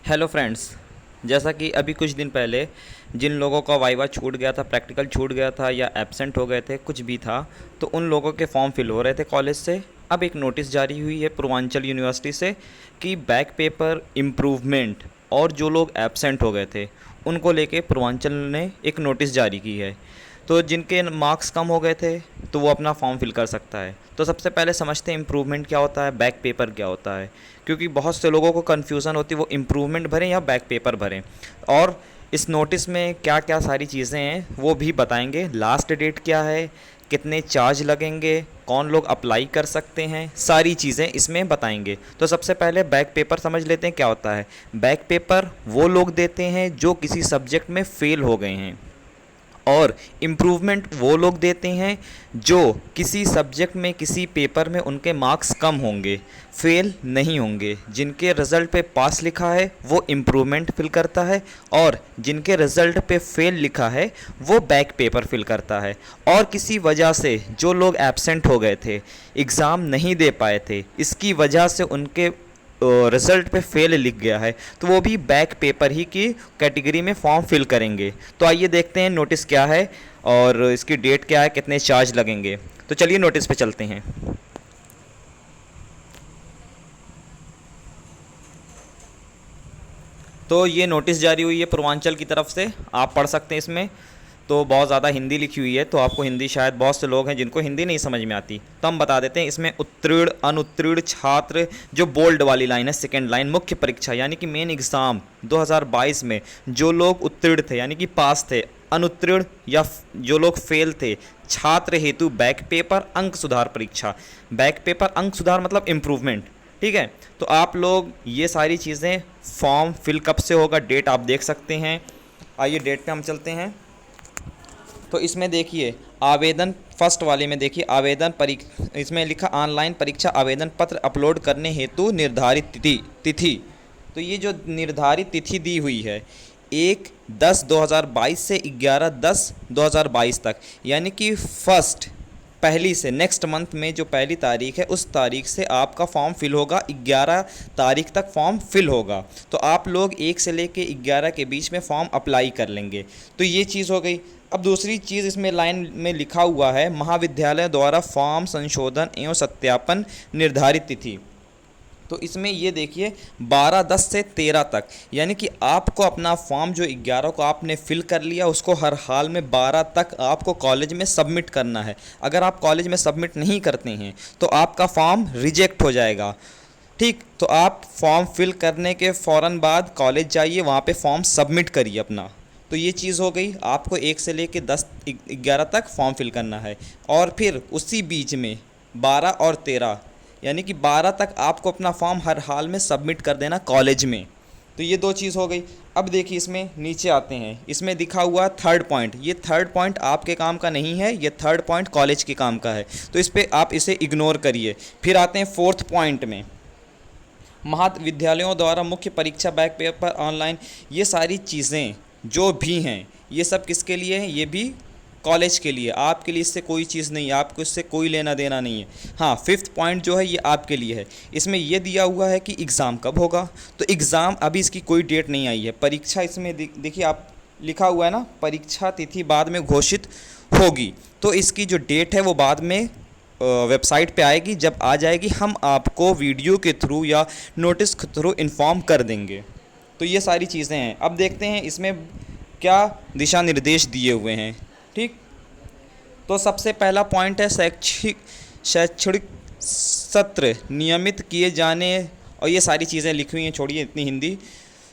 Hello friends. जैसा कि अभी कुछ दिन पहले जिन लोगों का वाइवा छूट गया था, प्रैक्टिकल छूट गया था या एब्सेंट हो गए थे, कुछ भी था, तो उन लोगों के फॉर्म फिल हो रहे थे कॉलेज से। अब एक नोटिस जारी हुई है पूर्वांचल यूनिवर्सिटी से कि बैक पेपर इम्प्रूवमेंट और जो लोग एब्सेंट हो गए थे उनको लेके पूर्वांचल ने एक नोटिस जारी की है। तो जिनके मार्क्स कम हो गए थे तो वो अपना फॉर्म फिल कर सकता है। तो सबसे पहले समझते हैं इम्प्रूवमेंट क्या होता है, बैक पेपर क्या होता है, क्योंकि बहुत से लोगों को कन्फ्यूज़न होती है वो इम्प्रूवमेंट भरें या बैक पेपर भरें। और इस नोटिस में क्या क्या सारी चीज़ें हैं वो भी बताएंगे। लास्ट डेट क्या है, कितने चार्ज लगेंगे, कौन लोग अप्लाई कर सकते हैं, सारी चीज़ें इसमें बताएंगे। तो सबसे पहले बैक पेपर समझ लेते हैं क्या होता है। बैक पेपर वो लोग देते हैं जो किसी सब्जेक्ट में फ़ेल हो गए हैं, और इम्प्रूवमेंट वो लोग देते हैं जो किसी सब्जेक्ट में किसी पेपर में उनके मार्क्स कम होंगे, फेल नहीं होंगे। जिनके रिज़ल्ट पे पास लिखा है वो इम्प्रूवमेंट फिल करता है, और जिनके रिज़ल्ट पे फेल लिखा है वो बैक पेपर फिल करता है। और किसी वजह से जो लोग एब्सेंट हो गए थे, एग्ज़ाम नहीं दे पाए थे, इसकी वजह से उनके रिज़ल्ट पे फेल लिख गया है, तो वो भी बैक पेपर ही की कैटेगरी में फॉर्म फिल करेंगे। तो आइए देखते हैं नोटिस क्या है और इसकी डेट क्या है, कितने चार्ज लगेंगे। तो चलिए नोटिस पे चलते हैं। तो ये नोटिस जारी हुई है पूर्वांचल की तरफ से, आप पढ़ सकते हैं। इसमें तो बहुत ज़्यादा हिंदी लिखी हुई है, तो आपको हिंदी, शायद बहुत से लोग हैं जिनको हिंदी नहीं समझ में आती, तो हम बता देते हैं। इसमें उत्तीर्ण अनुत्तीर्ण छात्र, जो बोल्ड वाली लाइन है, सेकेंड लाइन, मुख्य परीक्षा यानी कि मेन एग्ज़ाम 2022 में जो लोग उत्तीर्ण थे यानी कि पास थे, अनुत्तीर्ण या जो लोग फेल थे, छात्र हेतु बैक पेपर अंक सुधार परीक्षा। बैक पेपर अंक सुधार मतलब इम्प्रूवमेंट, ठीक है। तो आप लोग ये सारी चीज़ें, फॉर्म फिल कब से होगा, डेट आप देख सकते हैं। आइए डेट पे हम चलते हैं। तो इसमें देखिए आवेदन, फर्स्ट वाले में देखिए आवेदन इसमें लिखा ऑनलाइन परीक्षा आवेदन पत्र अपलोड करने हेतु निर्धारित तिथि। तो ये जो निर्धारित तिथि दी हुई है 1/10/2022 से 11/10/2022 तक, यानी कि फर्स्ट पहली से नेक्स्ट मंथ में जो पहली तारीख है उस तारीख से आपका फॉर्म फिल होगा, 11 तारीख तक फॉर्म फिल होगा। तो आप लोग 1 से लेके 11 के बीच में फॉर्म अप्लाई कर लेंगे। तो ये चीज़ हो गई। अब दूसरी चीज़ इसमें लाइन में लिखा हुआ है महाविद्यालय द्वारा फॉर्म संशोधन एवं सत्यापन निर्धारित तिथि। तो इसमें ये देखिए 12/10 से 13 तक, यानी कि आपको अपना फॉर्म जो 11 को आपने फिल कर लिया उसको हर हाल में 12 तक आपको कॉलेज में सबमिट करना है। अगर आप कॉलेज में सबमिट नहीं करते हैं तो आपका फॉर्म रिजेक्ट हो जाएगा, ठीक। तो आप फॉर्म फिल करने के फ़ौरन बाद कॉलेज जाइए, वहाँ पे फॉर्म सबमिट करिए अपना। तो ये चीज़ हो गई, आपको 1 से लेके 10-11 तक फॉर्म फिल करना है, और फिर उसी बीच में 12 और 13 यानी कि 12 तक आपको अपना फॉर्म हर हाल में सबमिट कर देना कॉलेज में। तो ये दो चीज़ हो गई। अब देखिए इसमें नीचे आते हैं, इसमें दिखा हुआ थर्ड पॉइंट, ये थर्ड पॉइंट आपके काम का नहीं है, ये थर्ड पॉइंट कॉलेज के काम का है, तो इस पर आप इसे इग्नोर करिए। फिर आते हैं फोर्थ पॉइंट में, महाविद्यालयों द्वारा मुख्य परीक्षा बैक पेपर ऑनलाइन। ये सारी चीज़ें जो भी हैं ये सब किसके लिए हैं, ये भी कॉलेज के लिए। आपके लिए इससे कोई चीज़ नहीं है, आपको इससे कोई लेना देना नहीं है। हाँ, फिफ्थ पॉइंट जो है ये आपके लिए है। इसमें ये दिया हुआ है कि एग्ज़ाम कब होगा, तो एग्ज़ाम अभी इसकी कोई डेट नहीं आई है। परीक्षा इसमें देखिए आप लिखा हुआ है ना, परीक्षा तिथि बाद में घोषित होगी। तो इसकी जो डेट है वो बाद में वेबसाइट पे आएगी, जब आ जाएगी हम आपको वीडियो के थ्रू या नोटिस के थ्रू इन्फॉर्म कर देंगे। तो ये सारी चीज़ें हैं। अब देखते हैं इसमें क्या दिशा निर्देश दिए हुए हैं, ठीक। तो सबसे पहला पॉइंट है शैक्षणिक सत्र नियमित किए जाने, और ये सारी चीज़ें लिखी हुई हैं, छोड़िए इतनी हिंदी।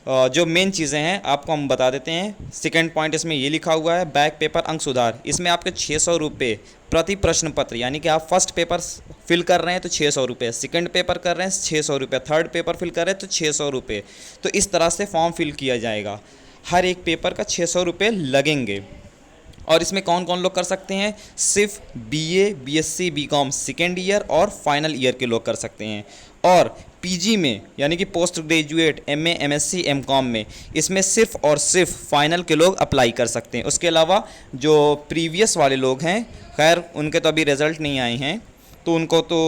जो मेन चीज़ें हैं आपको हम बता देते हैं। सेकंड पॉइंट इसमें ये लिखा हुआ है बैक पेपर अंक सुधार, इसमें आपके 600 रुपये प्रति प्रश्न पत्र, यानी कि आप फर्स्ट पेपर फिल कर रहे हैं तो 600 रुपये, सेकेंड पेपर कर रहे हैं 600 रुपये, थर्ड पेपर फिल कर रहे हैं तो 600 रुपये। तो इस तरह से फॉर्म फिल किया जाएगा, हर एक पेपर का 600 रुपये लगेंगे। और इसमें कौन कौन लोग कर सकते हैं, सिर्फ BA, BSc, BCom second year और फाइनल ईयर के लोग कर सकते हैं। और पीजी में यानी कि post graduate, MA, MSc, MCom में, इसमें सिर्फ और सिर्फ फाइनल के लोग अप्लाई कर सकते हैं। उसके अलावा जो प्रीवियस वाले लोग हैं, खैर उनके तो अभी रिज़ल्ट नहीं आए हैं, तो उनको तो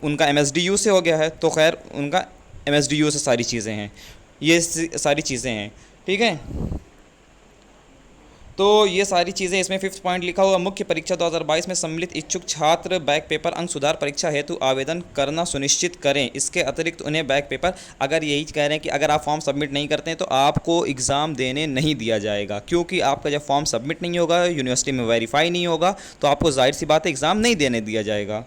उनका एमएसडीयू से हो गया है, तो खैर उनका एमएसडीयू से सारी चीज़ें हैं। ये सारी चीज़ें हैं, ठीक है। तो ये सारी चीज़ें इसमें 5th पॉइंट लिखा हुआ, मुख्य परीक्षा 2022 में सम्मिलित इच्छुक छात्र बैक पेपर अंक सुधार परीक्षा हेतु आवेदन करना सुनिश्चित करें। इसके अतिरिक्त उन्हें बैक पेपर, अगर यही कह रहे हैं कि अगर आप फॉर्म सबमिट नहीं करते हैं तो आपको एग्ज़ाम देने नहीं दिया जाएगा, क्योंकि आपका जब फॉर्म सबमिट नहीं होगा, यूनिवर्सिटी में वेरीफाई नहीं होगा, तो आपको जाहिर सी बात है एग्ज़ाम नहीं देने दिया जाएगा।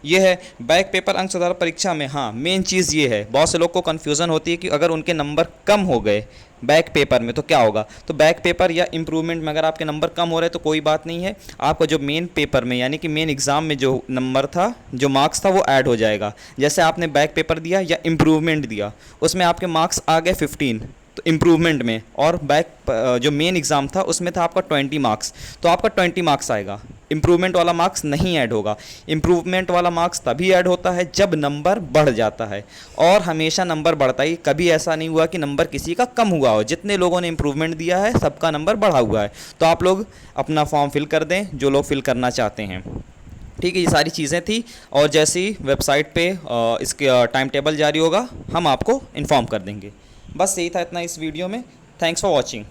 ये है बैक पेपर अंक सुधार परीक्षा में। हाँ, मेन चीज़ ये है, बहुत से लोग को कन्फ्यूज़न होती है कि अगर उनके नंबर कम हो गए बैक पेपर में तो क्या होगा। तो बैक पेपर या इम्प्रूवमेंट में अगर आपके नंबर कम हो रहे हैं तो कोई बात नहीं है, आपका जो मेन पेपर में यानी कि मेन एग्ज़ाम में जो नंबर था, जो मार्क्स था, वो ऐड हो जाएगा। जैसे आपने बैक पेपर दिया या इम्प्रूवमेंट दिया, उसमें आपके मार्क्स आ गए 15 तो इम्प्रूवमेंट में, और बैक जो मेन एग्ज़ाम था उसमें था आपका 20 मार्क्स, तो आपका 20 मार्क्स आएगा, इम्प्रूवमेंट वाला मार्क्स नहीं ऐड होगा। इम्प्रूवमेंट वाला मार्क्स तभी ऐड होता है जब नंबर बढ़ जाता है, और हमेशा नंबर बढ़ता ही, कभी ऐसा नहीं हुआ कि नंबर किसी का कम हुआ हो। जितने लोगों ने इम्प्रूवमेंट दिया है सबका नंबर बढ़ा हुआ है। तो आप लोग अपना फॉर्म फिल कर दें जो लोग फिल करना चाहते हैं, ठीक है। ये सारी चीज़ें थी, और जैसे ही वेबसाइट पे इसके टाइम टेबल जारी होगा हम आपको इन्फॉर्म कर देंगे। बस यही था इतना इस वीडियो में। Thanks for watching.